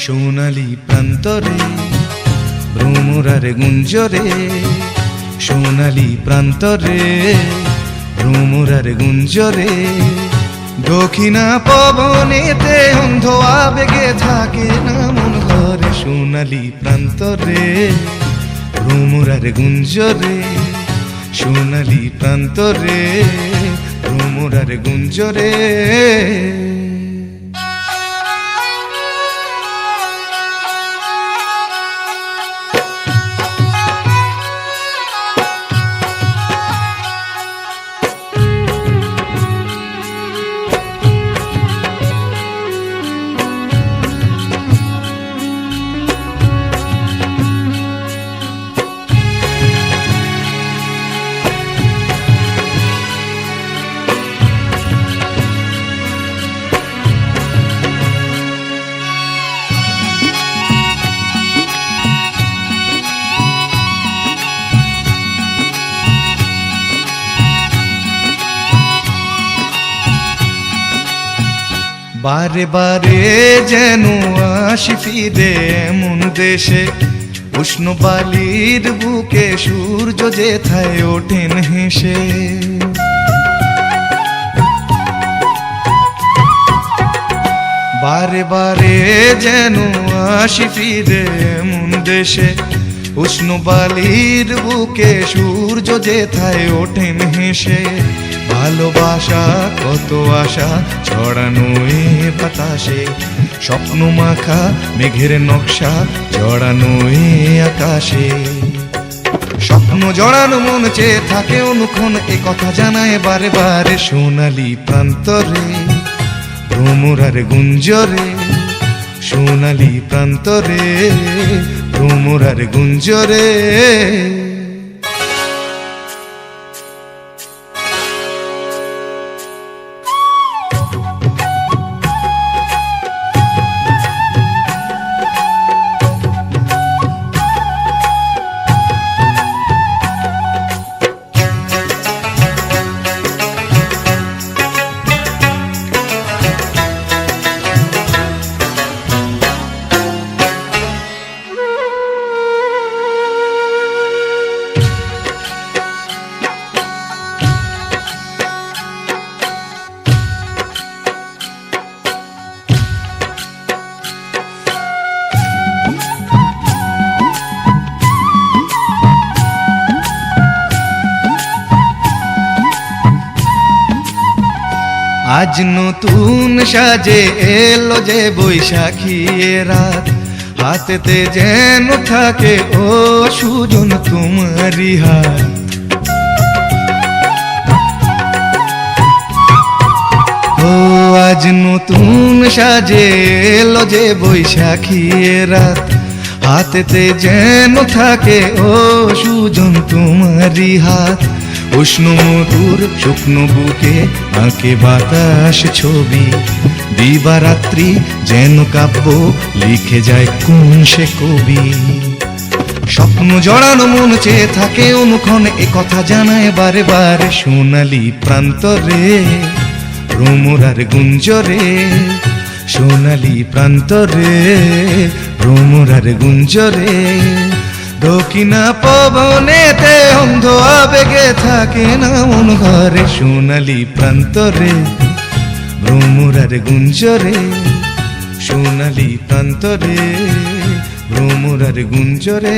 সোনালি প্রান্তরে ভ্রমরার গুঞ্জরে, সোনালি প্রান্তরে ভ্রমরার গুঞ্জরে। দক্ষিণা পবনেতে অন্ধ আবেগে থাকে না মন ঘরে, সোনালি প্রান্তরে ভ্রমরার গুঞ্জরে, সোনালি প্রান্তরে ভ্রমরার গুঞ্জরে। বারে বারে যেন আসি ফিরে এমন দেশে, উষ্ণ বালির বুকে সূর্য যেথায় ওঠেন হেসে। বারে বারে যেন আসি ফিরে এমন দেশে, উষ্ণ বালির বুকে সূর্য যেথায় ওঠেন হেসে। ভালোবাসা কত আশা ছড়ানো এ বাতাসে, স্বপ্ন মাখা মেঘের নকশা জড়ানো এ আকাশে। স্বপ্ন জড়ানো মন চেয়ে থাকে অনুক্ষণ, এ কথা জানায় বারে বারে। সোনালি প্রান্তরে ভ্রমরার গুঞ্জরে, সোনালি প্রান্তরে ভ্রমরার গুঞ্জরে। আজ নতুন সাজে এলো যে বৈশাখী রাত, হাতেতে যেন থাকে ও সুজন তোমারি হাত। ও আজ নতুন সাজে এলো যে বৈশাখী রাত, হাতেতে যেন থাকে ও সুজন তোমারি হাত। উষ্ণ মধুর শুকনো বুকে আঁকে বাতাস ছবি, দিবারাত্রি যেন কাব্য লিখে যায় কোন সে কবি। স্বপ্ন জড়ানো মন চেয়ে থাকে অনুক্ষণ, এ কথা জানায় বারে বারে। সোনালি প্রান্তরে ভ্রমরার গুঞ্জরে, সোনালি প্রান্তরে ভ্রমরার গুঞ্জরে। দক্ষিণা পবনেতে অন্ধ আবেগে থাকে না মন ঘরে, সোনালি প্রান্তরে ভ্রমরার গুঞ্জরে, সোনালি প্রান্তরে ভ্রমরার গুঞ্জরে।